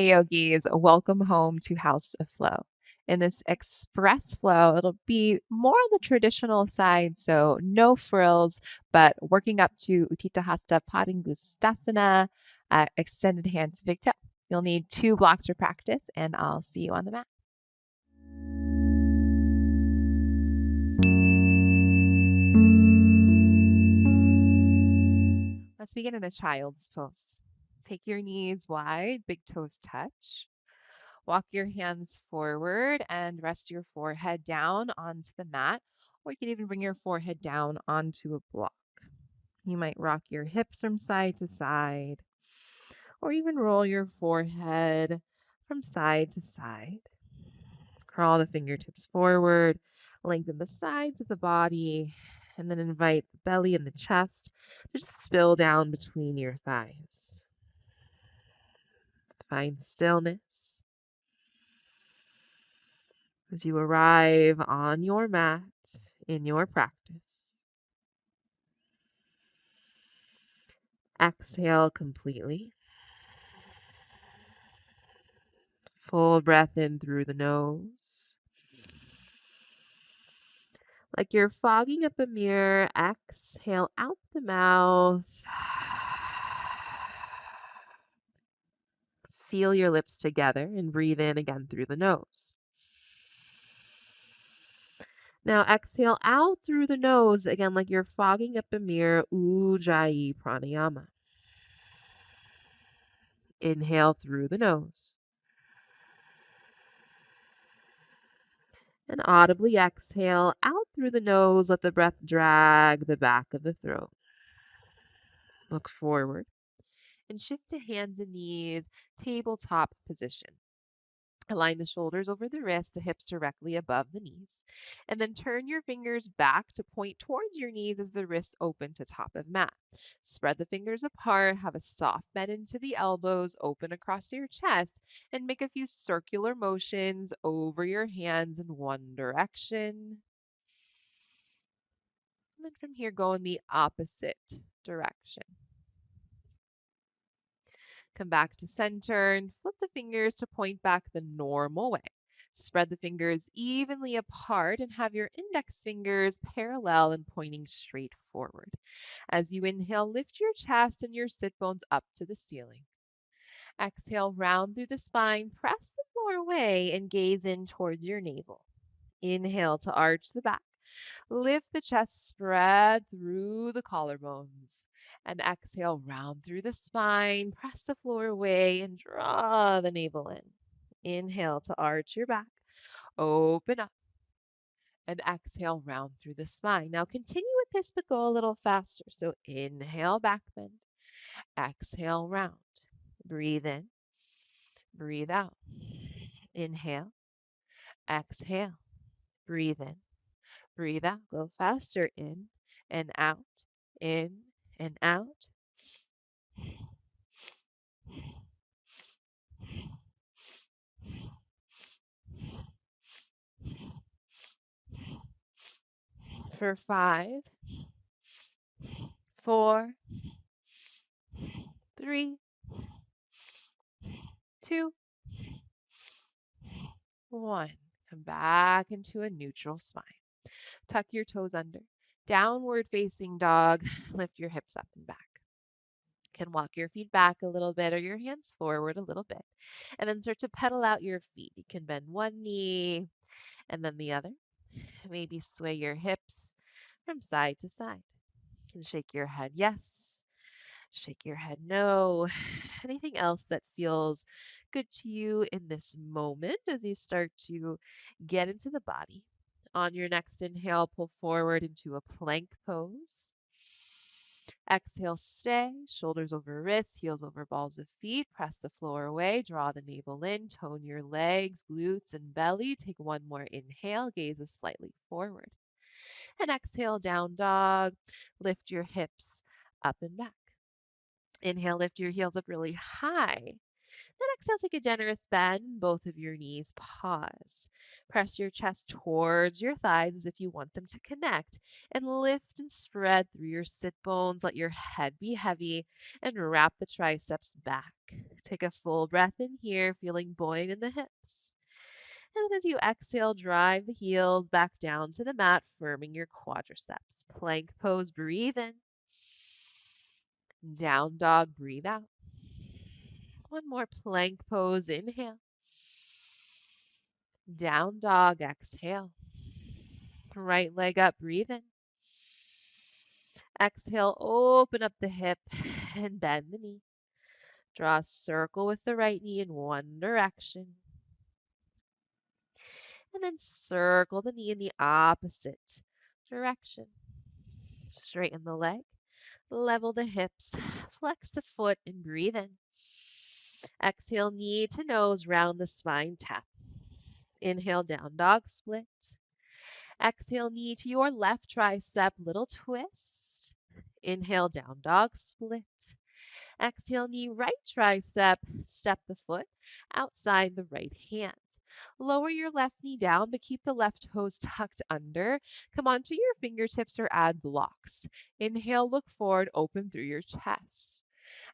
yogis, welcome home to House of Flow. In this express flow, it'll be more on the traditional side, so no frills, but working up to Utthita Hasta Padangusthasana, extended hand to big toe. You'll need 2 blocks for practice, and I'll see you on the mat. Let's begin in a child's pose. Take your knees wide, big toes touch. Walk your hands forward and rest your forehead down onto the mat, or you can even bring your forehead down onto a block. You might rock your hips from side to side, or even roll your forehead from side to side. Crawl the fingertips forward, lengthen the sides of the body, and then invite the belly and the chest to just spill down between your thighs. Find stillness as you arrive on your mat in your practice. Exhale completely. Full breath in through the nose. Like you're fogging up a mirror, exhale out the mouth. Seal your lips together and breathe in again through the nose. Now exhale out through the nose, again like you're fogging up a mirror, Ujjayi Pranayama. Inhale through the nose. And audibly exhale out through the nose. Let the breath drag the back of the throat. Look forward and shift to hands and knees, tabletop position. Align the shoulders over the wrists, the hips directly above the knees. And then turn your fingers back to point towards your knees as the wrists open to top of mat. Spread the fingers apart, have a soft bend into the elbows, open across your chest, and make a few circular motions over your hands in one direction. And then from here, go in the opposite direction. Come back to center and flip the fingers to point back the normal way. Spread the fingers evenly apart and have your index fingers parallel and pointing straight forward. As you inhale, lift your chest and your sit bones up to the ceiling. Exhale, round through the spine, press the floor away and gaze in towards your navel. Inhale to arch the back. Lift the chest, spread through the collarbones. And exhale, round through the spine, press the floor away, and draw the navel in. Inhale to arch your back, open up, and exhale, round through the spine. Now continue with this, but go a little faster. So inhale, back bend. Exhale, round. Breathe in, breathe out. Inhale, exhale, breathe in. Breathe out. Go faster. In and out. In and out. For 5, 4, 3, 2, 1. Come back into a neutral spine. Tuck your toes under. Downward facing dog. Lift your hips up and back. Can walk your feet back a little bit or your hands forward a little bit. And then start to pedal out your feet. You can bend one knee and then the other. Maybe sway your hips from side to side. And shake your head yes. Shake your head no. Anything else that feels good to you in this moment as you start to get into the body. On your next inhale, pull forward into a plank pose. Exhale, stay. Shoulders over wrists, heels over balls of feet. Press the floor away. Draw the navel in. Tone your legs, glutes, and belly. Take one more inhale. Gazes slightly forward. And exhale, down dog. Lift your hips up and back. Inhale, lift your heels up really high. Then exhale, take a generous bend in both of your knees. Pause. Press your chest towards your thighs as if you want them to connect. And lift and spread through your sit bones. Let your head be heavy and wrap the triceps back. Take a full breath in here, feeling buoyant in the hips. And then as you exhale, drive the heels back down to the mat, firming your quadriceps. Plank pose, breathe in. Down dog, breathe out. One more plank pose, inhale. Down dog, exhale. Right leg up, breathe in. Exhale, open up the hip and bend the knee. Draw a circle with the right knee in one direction. And then circle the knee in the opposite direction. Straighten the leg, level the hips, flex the foot, and breathe in. Exhale, knee to nose, round the spine, tap. Inhale, down dog, split. Exhale, knee to your left tricep, little twist. Inhale, down dog, split. Exhale, knee, right tricep, step the foot outside the right hand. Lower your left knee down, but keep the left toes tucked under. Come onto your fingertips or add blocks. Inhale, look forward, open through your chest.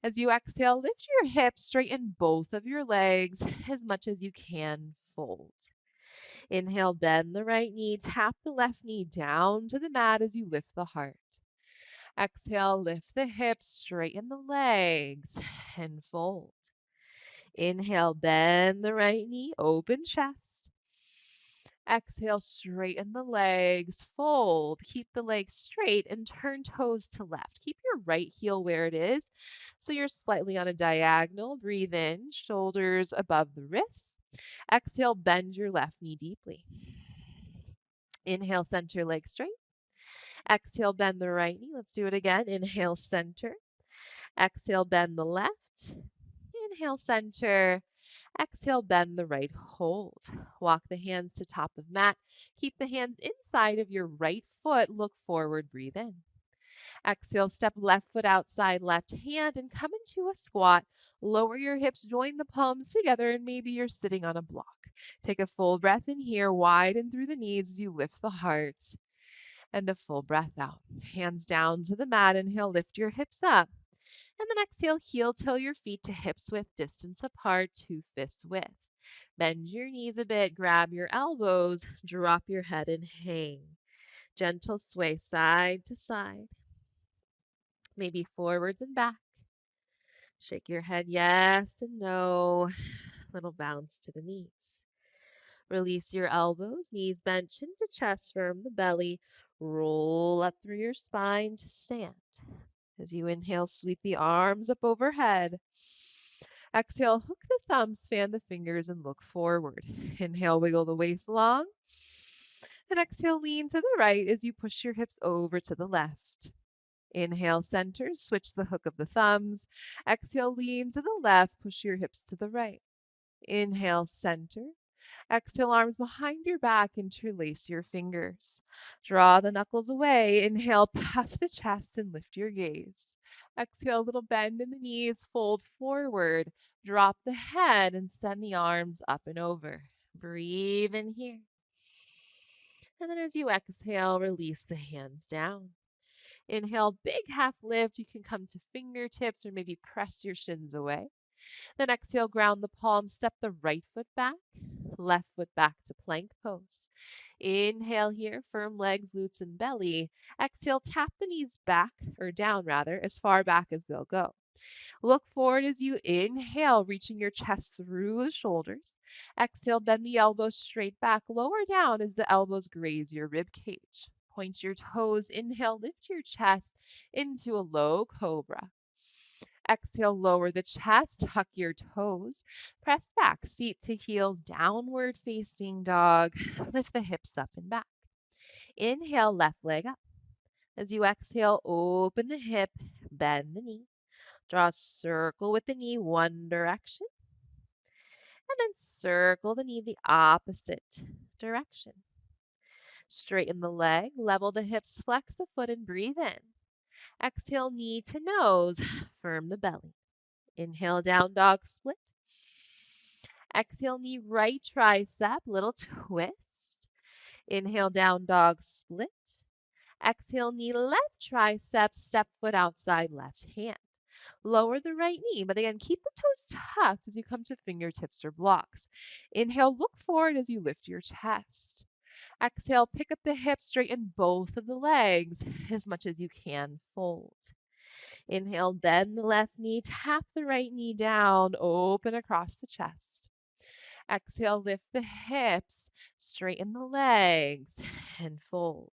As you exhale, lift your hips, straighten both of your legs as much as you can, fold. Inhale, bend the right knee, tap the left knee down to the mat as you lift the heart. Exhale, lift the hips, straighten the legs, and fold. Inhale, bend the right knee, open chest. Exhale, straighten the legs, fold. Keep the legs straight and turn toes to left. Keep your right heel where it is so you're slightly on a diagonal. Breathe in, shoulders above the wrists. Exhale, bend your left knee deeply. Inhale, center leg straight. Exhale, bend the right knee. Let's do it again. Inhale, center. Exhale, bend the left. Inhale, center. Exhale, bend the right, hold. Walk the hands to top of mat. Keep the hands inside of your right foot. Look forward, breathe in. Exhale, step left foot outside left hand and come into a squat. Lower your hips, join the palms together, and maybe you're sitting on a block. Take a full breath in here, widen through the knees as you lift the heart. And a full breath out. Hands down to the mat. Inhale, lift your hips up. And then exhale, heel toe your feet to hips width, distance apart, 2 fists width. Bend your knees a bit, grab your elbows, drop your head and hang. Gentle sway side to side. Maybe forwards and back. Shake your head yes and no. Little bounce to the knees. Release your elbows, knees bent, chin to chest, firm the belly. Roll up through your spine to stand. As you inhale, sweep the arms up overhead. Exhale, hook the thumbs, fan the fingers, and look forward. Inhale, wiggle the waist long. And exhale, lean to the right as you push your hips over to the left. Inhale, center, switch the hook of the thumbs. Exhale, lean to the left, push your hips to the right. Inhale, center. Exhale, arms behind your back, interlace your fingers. Draw the knuckles away. Inhale, puff the chest and lift your gaze. Exhale, a little bend in the knees, fold forward. Drop the head and send the arms up and over. Breathe in here. And then as you exhale, release the hands down. Inhale, big half lift. You can come to fingertips or maybe press your shins away. Then exhale, ground the palms, step the right foot back, left foot back to plank pose. Inhale here, firm legs, glutes, and belly. Exhale, tap the knees back, or down rather, as far back as they'll go. Look forward as you inhale, reaching your chest through the shoulders. Exhale, bend the elbows straight back, lower down as the elbows graze your rib cage. Point your toes, inhale, lift your chest into a low cobra. Exhale, lower the chest, tuck your toes, press back, seat to heels, downward facing dog. Lift the hips up and back. Inhale, left leg up. As you exhale, open the hip, bend the knee. Draw a circle with the knee one direction. And then circle the knee the opposite direction. Straighten the leg, level the hips, flex the foot, and breathe in. Exhale, knee to nose, firm the belly. Inhale, down dog split. Exhale, knee right tricep, little twist. Inhale, down dog split. Exhale, knee left tricep, step foot outside left hand. Lower the right knee, but again, keep the toes tucked as you come to fingertips or blocks. Inhale, look forward as you lift your chest. Exhale, pick up the hips, straighten both of the legs as much as you can, fold. Inhale, bend the left knee, tap the right knee down, open across the chest. Exhale, lift the hips, straighten the legs, and fold.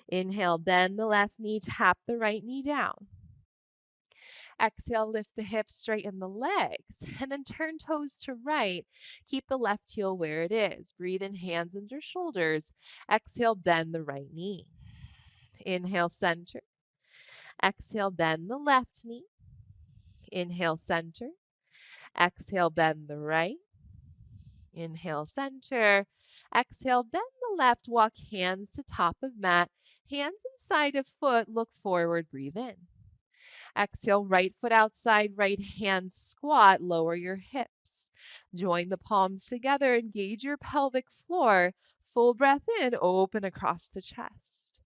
Inhale, bend the left knee, tap the right knee down. Exhale, lift the hips, straighten the legs, and then turn toes to right. Keep the left heel where it is. Breathe in, hands under shoulders. Exhale, bend the right knee. Inhale, center. Exhale, bend the left knee. Inhale, center. Exhale, bend the right. Inhale, center. Exhale, bend the left. Walk hands to top of mat. Hands inside of foot. Look forward. Breathe in. Exhale, right foot outside, right hand squat. Lower your hips. Join the palms together. Engage your pelvic floor. Full breath in. Open across the chest.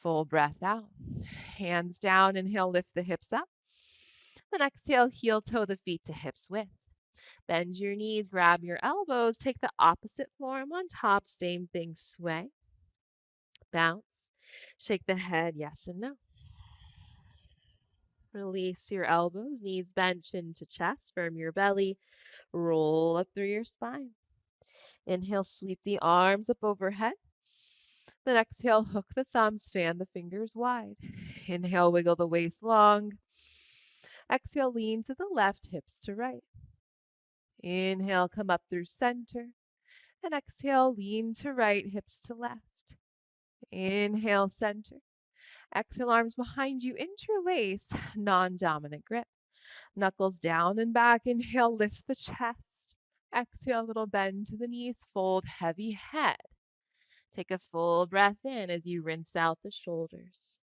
Full breath out. Hands down. Inhale, lift the hips up. Then exhale, heel toe the feet to hips width. Bend your knees, grab your elbows, take the opposite form on top. Same thing, sway. Bounce. Shake the head, yes and no. Release your elbows, knees bent, chin to chest, firm your belly, roll up through your spine. Inhale, sweep the arms up overhead. Then exhale, hook the thumbs, fan the fingers wide. Inhale, wiggle the waist long. Exhale, lean to the left, hips to right. Inhale, come up through center. And exhale, lean to right, hips to left. Inhale, center. Exhale, arms behind you, interlace, non-dominant grip. Knuckles down and back. Inhale, lift the chest. Exhale, little bend to the knees, fold heavy head. Take a full breath in as you rinse out the shoulders.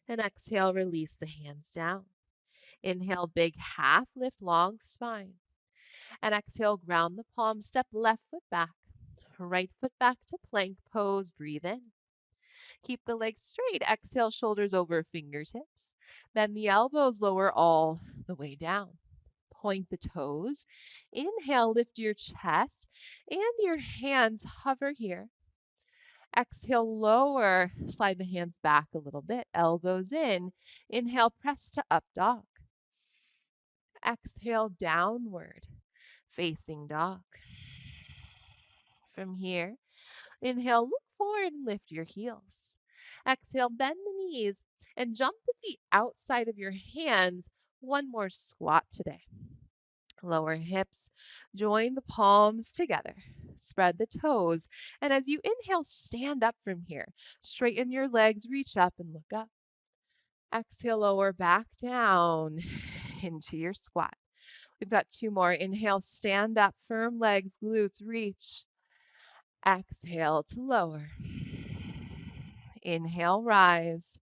And exhale, release the hands down. Inhale, big half lift, long spine. And exhale, ground the palms, step left foot back. Right foot back to plank pose. Breathe in. Keep the legs straight. Exhale, shoulders over fingertips. Bend the elbows, lower all the way down. Point the toes. Inhale, lift your chest and your hands hover here. Exhale, lower. Slide the hands back a little bit. Elbows in. Inhale, press to up dog. Exhale, downward facing dog. From here, inhale, look forward and lift your heels. Exhale, bend the knees and jump the feet outside of your hands. One more squat today. Lower hips, join the palms together. Spread the toes. And as you inhale, stand up from here. Straighten your legs, reach up and look up. Exhale, lower back down into your squat. We've got two more. Inhale, stand up, firm legs, glutes, reach. Exhale to lower. Inhale, rise.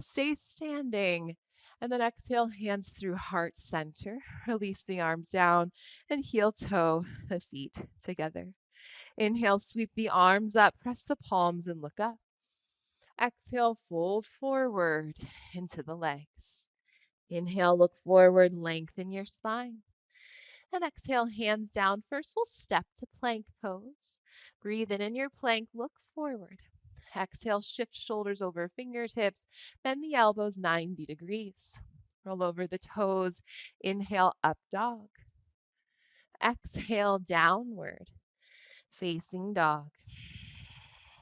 Stay standing. And then exhale, hands through heart center. Release the arms down and heel toe the feet together. Inhale, sweep the arms up, press the palms and look up. Exhale, fold forward into the legs. Inhale, look forward, lengthen your spine. And exhale, hands down. First, we'll step to plank pose. Breathe in your plank, look forward. Exhale, shift shoulders over fingertips. Bend the elbows 90 degrees. Roll over the toes. Inhale, up dog. Exhale, downward facing dog.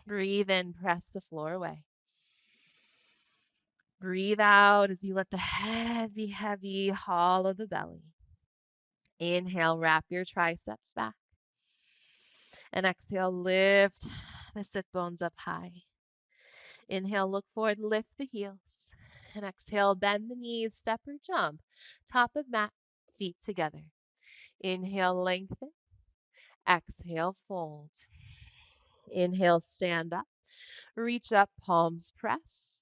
Breathe in, press the floor away. Breathe out as you let the head be heavy, hollow the belly. Inhale, wrap your triceps back. And exhale, lift the sit bones up high. Inhale, look forward, lift the heels. And exhale, bend the knees, step or jump. Top of mat, feet together. Inhale, lengthen. Exhale, fold. Inhale, stand up. Reach up, palms press.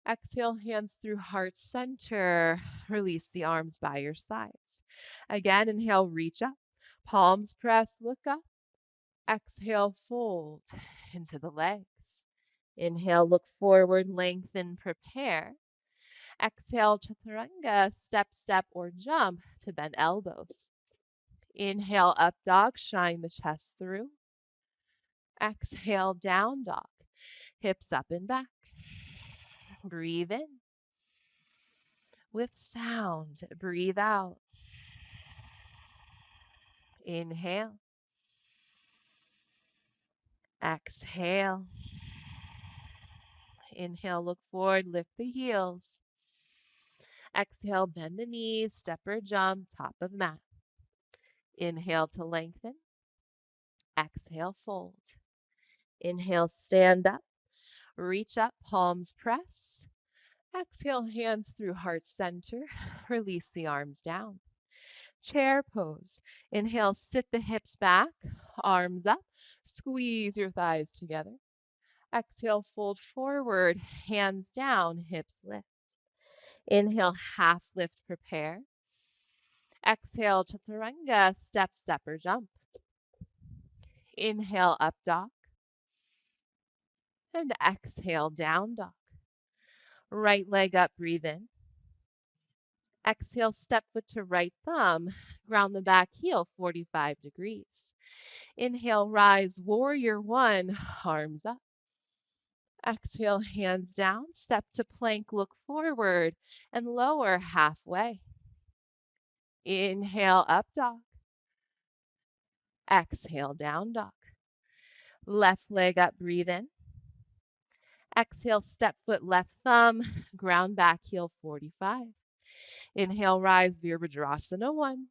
Exhale, hands through heart center. Release the arms by your sides. Again, inhale, reach up. Palms press, look up. Exhale, fold into the legs. Inhale, look forward, lengthen, prepare. Exhale, chaturanga, step, step, or jump to bend elbows. Inhale, up dog, shine the chest through. Exhale, down dog, hips up and back. Breathe in. With sound, breathe out. Inhale. Exhale. Inhale, look forward, lift the heels. Exhale, bend the knees, step or jump, top of mat. Inhale to lengthen. Exhale, fold. Inhale, stand up. Reach up, palms press. Exhale, hands through heart center. Release the arms down. Chair pose. Inhale, sit the hips back, arms up. Squeeze your thighs together. Exhale, fold forward, hands down, hips lift. Inhale, half lift, prepare. Exhale, chaturanga, step, step, or jump. Inhale, up dog. And exhale, down dog. Right leg up, breathe in. Exhale, step foot to right thumb. Ground the back heel 45 degrees. Inhale, rise, warrior one, arms up. Exhale, hands down, step to plank, look forward, and lower halfway. Inhale, up dog. Exhale, down dog. Left leg up, breathe in. Exhale, step foot, left thumb, ground back heel 45. Inhale, rise, Virabhadrasana 1.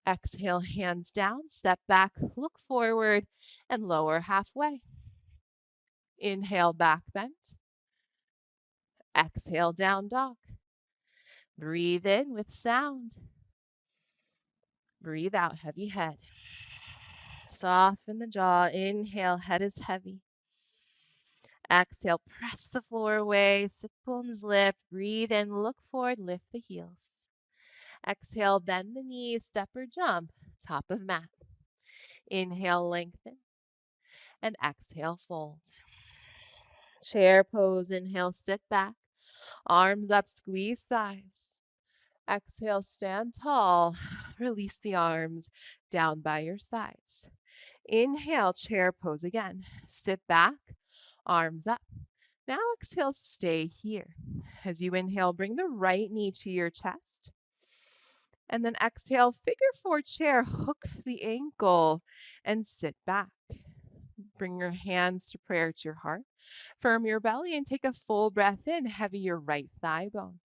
Exhale, hands down, step back, look forward, and lower halfway. Inhale, back bend. Exhale, down dog. Breathe in with sound. Breathe out, heavy head. Soften the jaw. Inhale, head is heavy. Exhale, press the floor away. Sit bones lift. Breathe in, look forward, lift the heels. Exhale, bend the knees, step or jump, top of mat. Inhale, lengthen. And exhale, fold. Chair pose. Inhale, sit back. Arms up, squeeze thighs. Exhale, stand tall. Release the arms down by your sides. Inhale, chair pose again. Sit back, arms up. Now exhale, stay here. As you inhale, bring the right knee to your chest. And then exhale, figure four chair, hook the ankle and sit back. Bring your hands to prayer to your heart. Firm your belly and take a full breath in, heavy your right thigh bone.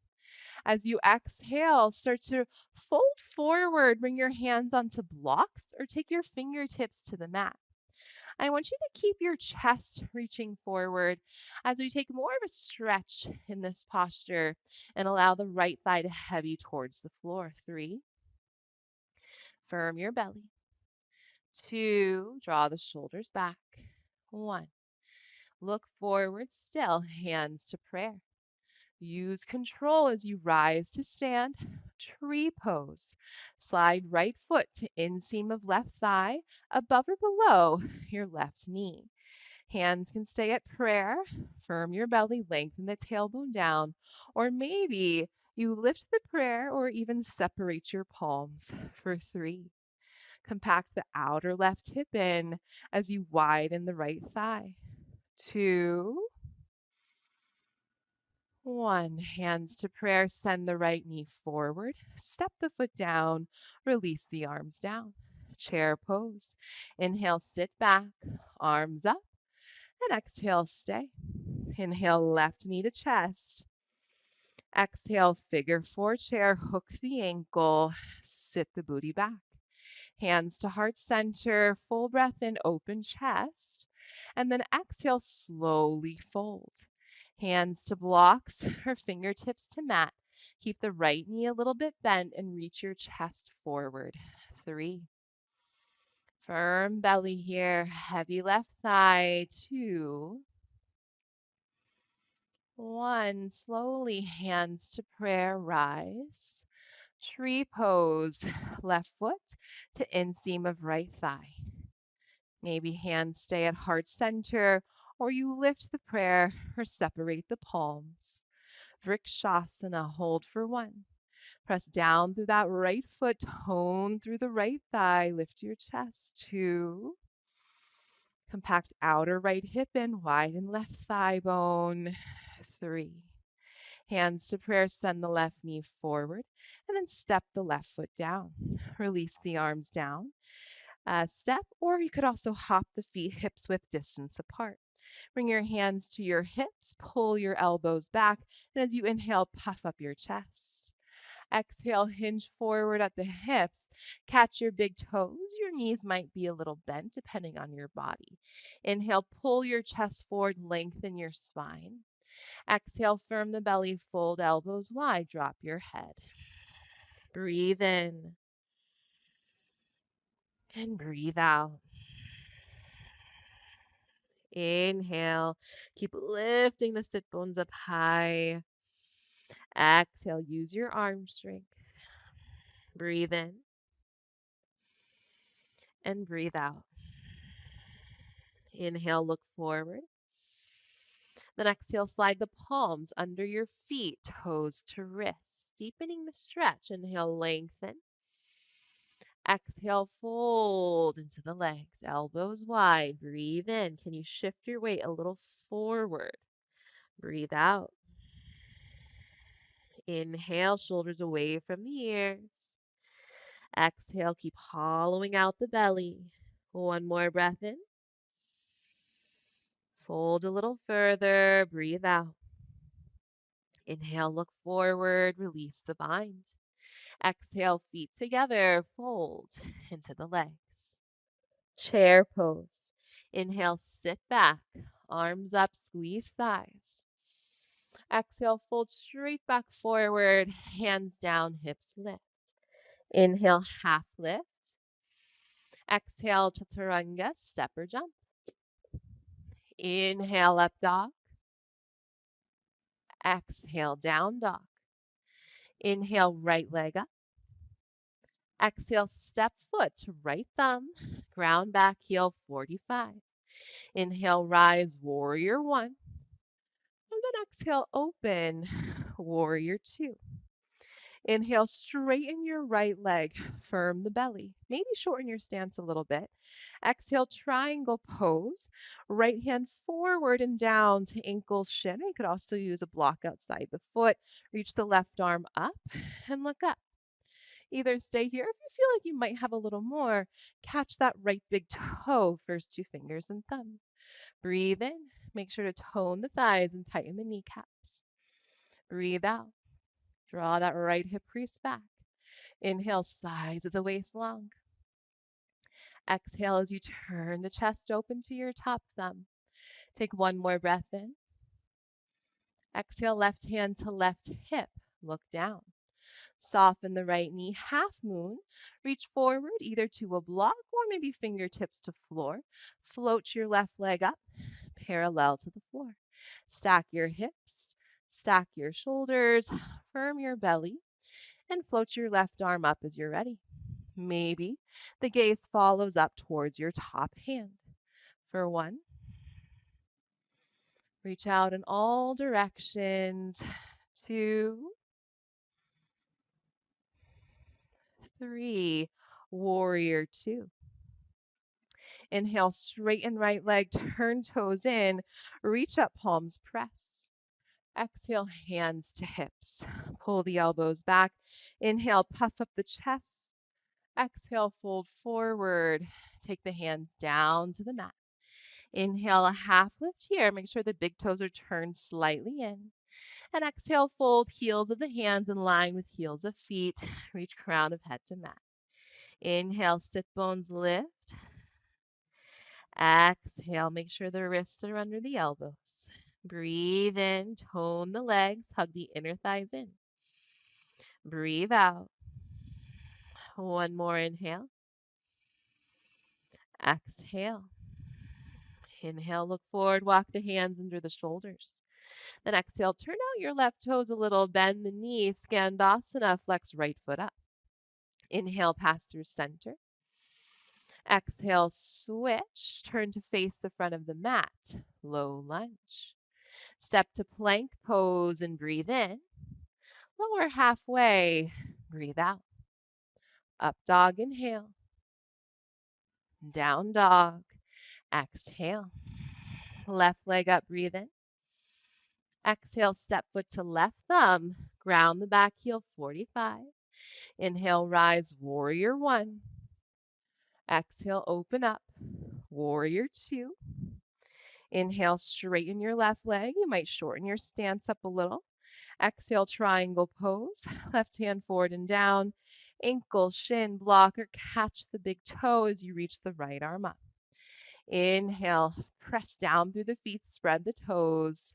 As you exhale, start to fold forward, bring your hands onto blocks or take your fingertips to the mat. I want you to keep your chest reaching forward as we take more of a stretch in this posture and allow the right thigh to heavy towards the floor. 3, firm your belly. 2, draw the shoulders back. 1, look forward still, hands to prayer. Use control as you rise to stand. Tree pose. Slide right foot to inseam of left thigh, above or below your left knee. Hands can stay at prayer. Firm your belly, lengthen the tailbone down, or maybe you lift the prayer or even separate your palms for 3. Compact the outer left hip in as you widen the right thigh. 2, 1, hands to prayer, send the right knee forward, step the foot down, release the arms down. Chair pose. Inhale, sit back, arms up, and exhale, stay. Inhale, left knee to chest. Exhale, figure four chair, hook the ankle, sit the booty back. Hands to heart center, full breath in, open chest, and then exhale, slowly fold. Hands to blocks or fingertips to mat. Keep the right knee a little bit bent and reach your chest forward. 3, firm belly here, heavy left thigh. 2, 1, slowly hands to prayer, rise. Tree pose, left foot to inseam of right thigh. Maybe hands stay at heart center, or you lift the prayer or separate the palms. Vrikshasana, hold for 1. Press down through that right foot, tone through the right thigh, lift your chest. 2. Compact outer right hip in, widen left thigh bone. 3. Hands to prayer, send the left knee forward, and then step the left foot down. Release the arms down. Step, or you could also hop the feet hips width distance apart. Bring your hands to your hips, pull your elbows back, and as you inhale, puff up your chest. Exhale, hinge forward at the hips. Catch your big toes. Your knees might be a little bent depending on your body. Inhale, pull your chest forward, lengthen your spine. Exhale, firm the belly, fold elbows wide, drop your head. Breathe in and breathe out. Inhale, keep lifting the sit bones up high. Exhale, use your arm strength. Breathe in and breathe out. Inhale, look forward. Then exhale, slide the palms under your feet, toes to wrists, deepening the stretch. Inhale, lengthen. Exhale, fold into the legs, elbows wide. Breathe in. Can you shift your weight a little forward? Breathe out. Inhale, shoulders away from the ears. Exhale, keep hollowing out the belly. 1 more breath in. Fold a little further. Breathe out. Inhale, look forward. Release the bind. Exhale, feet together. Fold into the legs. Chair pose. Inhale, sit back. Arms up, squeeze thighs. Exhale, fold straight back forward. Hands down, hips lift. Inhale, half lift. Exhale, chaturanga, step or jump. Inhale, up dog. Exhale, down dog. Inhale, right leg up. Exhale, step foot to right thumb. Ground back, heel 45. Inhale, rise, warrior 1. And then exhale, open, warrior 2. Inhale, straighten your right leg, firm the belly. Maybe shorten your stance a little bit. Exhale, triangle pose. Right hand forward and down to ankle shin. Or you could also use a block outside the foot. Reach the left arm up and look up. Either stay here. If you feel like you might have a little more, catch that right big toe, first 2 fingers and thumb. Breathe in. Make sure to tone the thighs and tighten the kneecaps. Breathe out. Draw that right hip crease back. Inhale, sides of the waist long. Exhale as you turn the chest open to your top thumb. Take 1 more breath in. Exhale, left hand to left hip. Look down. Soften the right knee, half moon. Reach forward either to a block or maybe fingertips to floor. Float your left leg up, parallel to the floor. Stack your hips, stack your shoulders, firm your belly, and float your left arm up as you're ready. Maybe the gaze follows up towards your top hand. For 1, reach out in all directions. 2, 3, warrior 2. Inhale, straighten right leg, turn toes in, reach up, palms press. Exhale, hands to hips. Pull the elbows back. Inhale, puff up the chest. Exhale, fold forward. Take the hands down to the mat. Inhale, a half lift here. Make sure the big toes are turned slightly in. And exhale, fold heels of the hands in line with heels of feet. Reach crown of head to mat. Inhale, sit bones lift. Exhale, make sure the wrists are under the elbows. Breathe in, tone the legs, hug the inner thighs in. Breathe out. 1 more inhale. Exhale. Inhale, look forward, walk the hands under the shoulders. Then exhale, turn out your left toes a little, bend the knee, Skandasana, flex right foot up. Inhale, pass through center. Exhale, switch, turn to face the front of the mat, low lunge. Step to plank pose and breathe in. Lower halfway, breathe out. Up dog, inhale. Down dog, exhale. Left leg up, breathe in. Exhale, step foot to left thumb, ground the back heel 45. Inhale, rise, warrior 1. Exhale, open up, warrior 2. Inhale, straighten your left leg. You might shorten your stance up a little. Exhale, triangle pose. Left hand forward and down. Ankle, shin, block, or catch the big toe as you reach the right arm up. Inhale, press down through the feet, spread the toes.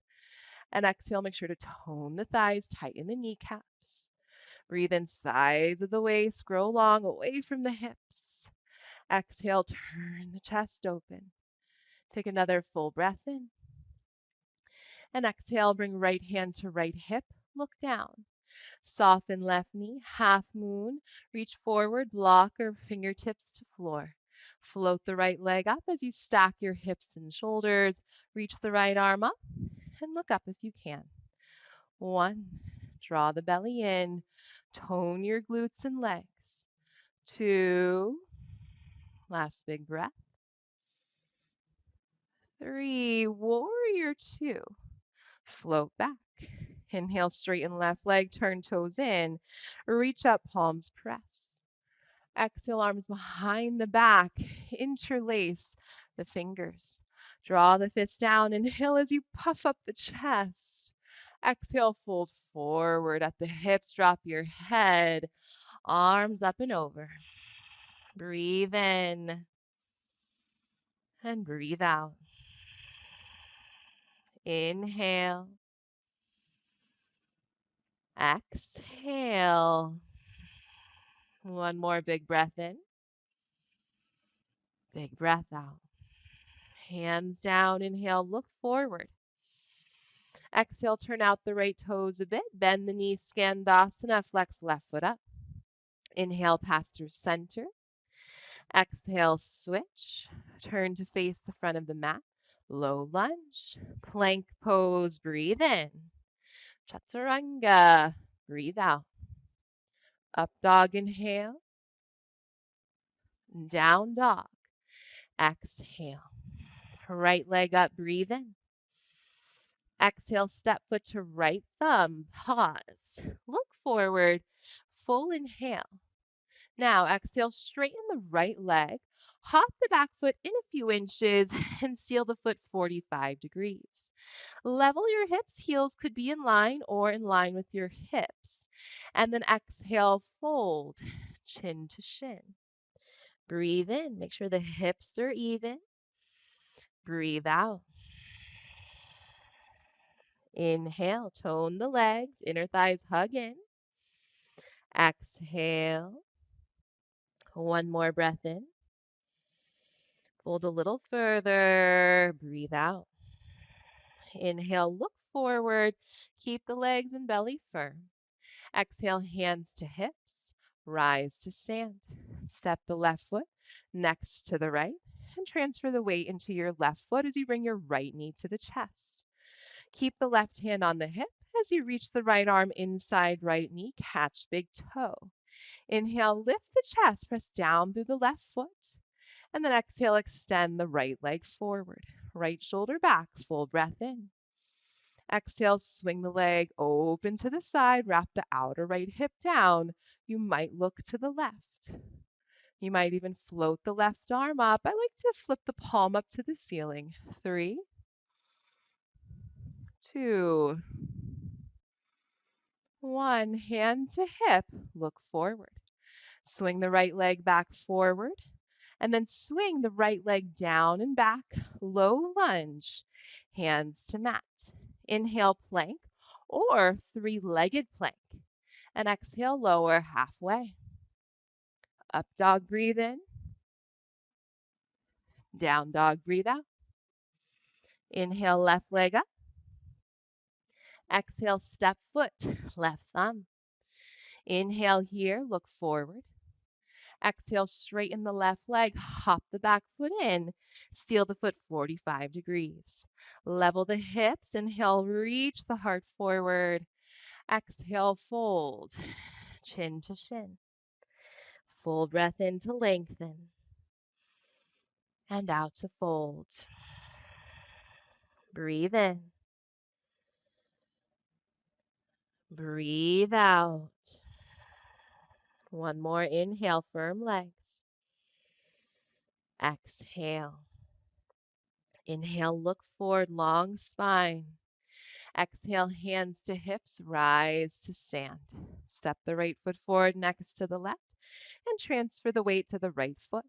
And exhale, make sure to tone the thighs, tighten the kneecaps. Breathe in, sides of the waist, grow long away from the hips. Exhale, turn the chest open. Take another full breath in. And exhale, bring right hand to right hip, look down. Soften left knee, half moon, reach forward, block or fingertips to floor. Float the right leg up as you stack your hips and shoulders. Reach the right arm up and look up if you can. 1, draw the belly in, tone your glutes and legs. 2, last big breath. 3, warrior 2. Float back. Inhale, straighten left leg, turn toes in. Reach up, palms press. Exhale, arms behind the back. Interlace the fingers. Draw the fists down. Inhale as you puff up the chest. Exhale, fold forward at the hips. Drop your head. Arms up and over. Breathe in. And breathe out. Inhale. Exhale. One more big breath in. Big breath out. Hands down. Inhale, look forward. Exhale, turn out the right toes a bit. Bend the knees, Skandasana, flex left foot up. Inhale, pass through center. Exhale, switch. Turn to face the front of the mat. Low lunge. Plank pose, breathe in. Chaturanga, breathe out. Up dog, inhale. Down dog. Exhale. Right leg up, breathe in. Exhale, step foot to right thumb, pause. Look forward, full inhale. Now exhale, straighten the right leg. Hop the back foot in a few inches and seal the foot 45 degrees. Level your hips, heels could be in line or in line with your hips. And then exhale, fold, chin to shin. Breathe in, make sure the hips are even. Breathe out. Inhale, tone the legs, inner thighs hug in. Exhale. One more breath in. Fold a little further. Breathe out. Inhale, look forward. Keep the legs and belly firm. Exhale, hands to hips. Rise to stand. Step the left foot next to the right and transfer the weight into your left foot as you bring your right knee to the chest. Keep the left hand on the hip as you reach the right arm inside right knee. Catch big toe. Inhale, lift the chest, press down through the left foot. And then exhale, extend the right leg forward. Right shoulder back, full breath in. Exhale, swing the leg open to the side, wrap the outer right hip down. You might look to the left. You might even float the left arm up. I like to flip the palm up to the ceiling. 3, 2, 1. Hand to hip, look forward. Swing the right leg back forward, and then swing the right leg down and back, low lunge, hands to mat. Inhale, plank or 3-legged plank, and exhale, lower halfway. Up dog, breathe in. Down dog, breathe out. Inhale, left leg up. Exhale, step foot, left thumb. Inhale here, look forward. Exhale, straighten the left leg, hop the back foot in, seal the foot 45 degrees. Level the hips, inhale, reach the heart forward. Exhale, fold, chin to shin. Full breath in to lengthen and out to fold. Breathe in. Breathe out. One more inhale, firm legs. Exhale. Inhale, look forward, long spine. Exhale, hands to hips, rise to stand. Step the right foot forward next to the left and transfer the weight to the right foot.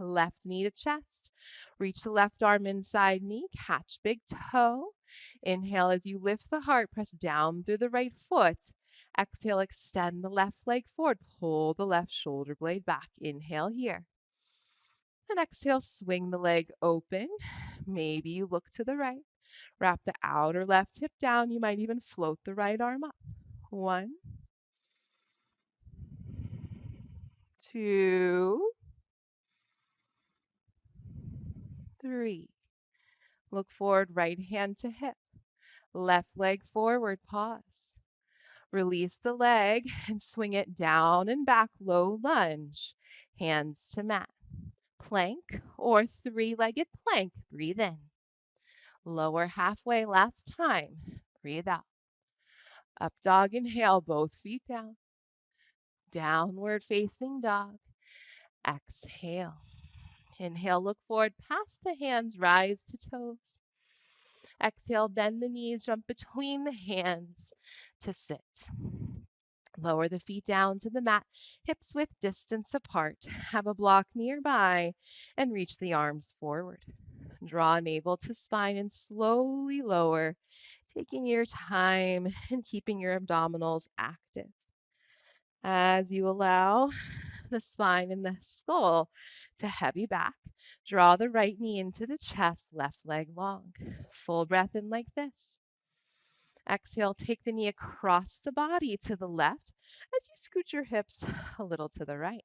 Left knee to chest. Reach the left arm inside knee, catch big toe. Inhale as you lift the heart, press down through the right foot. Exhale, extend the left leg forward, pull the left shoulder blade back. Inhale here. And exhale, swing the leg open. Maybe you look to the right. Wrap the outer left hip down. You might even float the right arm up. 1, 2, 3. Look forward, right hand to hip. Left leg forward, pause. Release the leg and swing it down and back, low lunge. Hands to mat. Plank or three-legged plank. Breathe in. Lower halfway, last time. Breathe out. Up dog, inhale, both feet down. Downward facing dog. Exhale. Inhale, look forward, past the hands, rise to toes. Exhale, bend the knees, jump between the hands to sit. Lower the feet down to the mat, hips width distance apart. Have a block nearby and reach the arms forward. Draw navel to spine and slowly lower, taking your time and keeping your abdominals active. As you allow the spine and the skull to heavy back, draw the right knee into the chest, left leg long. Full breath in like this. Exhale, take the knee across the body to the left as you scoot your hips a little to the right.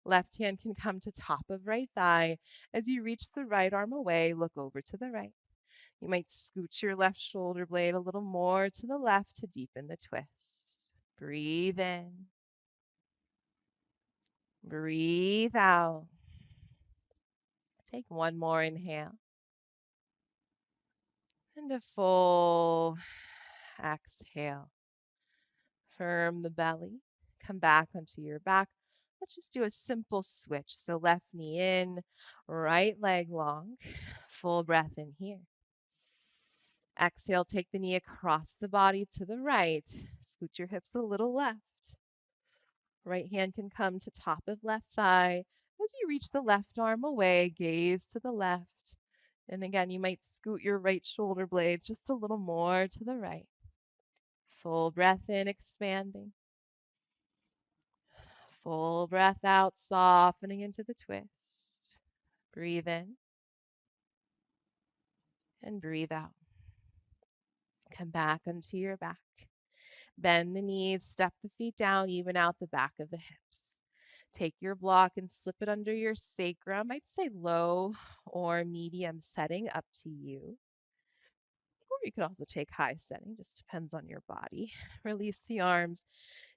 Left hand can come to top of right thigh. As you reach the right arm away, look over to the right. You might scoot your left shoulder blade a little more to the left to deepen the twist. Breathe in. Breathe out. Take one more inhale. And a full exhale. Firm the belly. Come back onto your back. Let's just do a simple switch. So left knee in, right leg long. Full breath in here. Exhale, take the knee across the body to the right. Scoot your hips a little left. Right hand can come to top of left thigh. As you reach the left arm away, gaze to the left. And again, you might scoot your right shoulder blade just a little more to the right. Full breath in, expanding. Full breath out, softening into the twist. Breathe in and breathe out. Come back onto your back. Bend the knees, step the feet down, even out the back of the hips. Take your block and slip it under your sacrum. I'd say low or medium setting, up to you. Or you could also take high setting, just depends on your body. Release the arms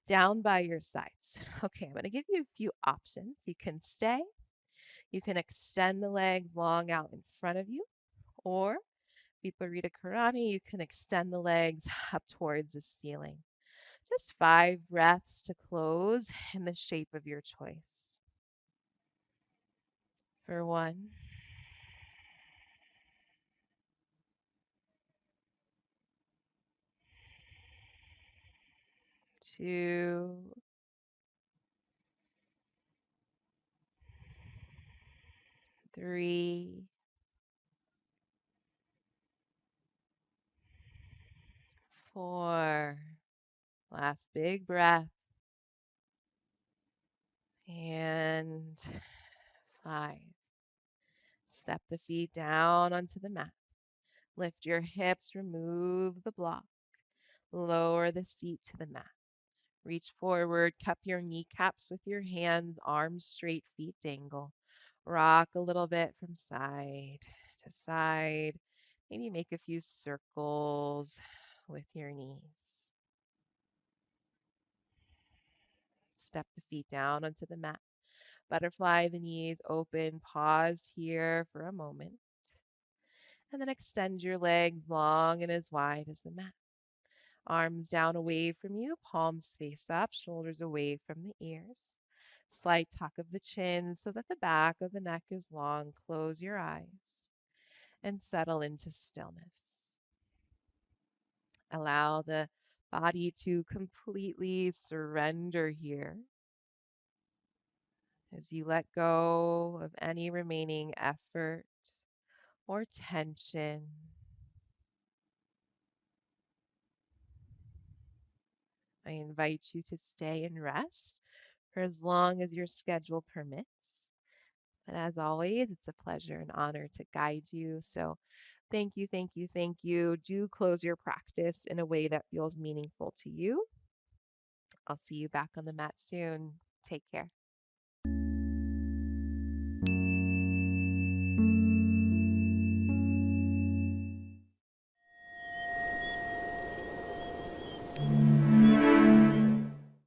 down by your sides. Okay, I'm going to give you a few options. You can stay. You can extend the legs long out in front of you. Or Viparita Karani, you can extend the legs up towards the ceiling. Just 5 breaths to close in the shape of your choice. For 1, 2, 3, 4. Last big breath. And 5. Step the feet down onto the mat. Lift your hips, remove the block. Lower the seat to the mat. Reach forward, cup your kneecaps with your hands, arms straight, feet dangle. Rock a little bit from side to side. Maybe make a few circles with your knees. Step the feet down onto the mat. Butterfly the knees open. Pause here for a moment. And then extend your legs long and as wide as the mat. Arms down away from you, palms face up, shoulders away from the ears. Slight tuck of the chin so that the back of the neck is long. Close your eyes and settle into stillness. Allow the body to completely surrender here as you let go of any remaining effort or tension. I invite you to stay and rest for as long as your schedule permits. But as always, it's a pleasure and honor to guide you. So thank you, thank you, thank you. Do close your practice in a way that feels meaningful to you. I'll see you back on the mat soon. Take care.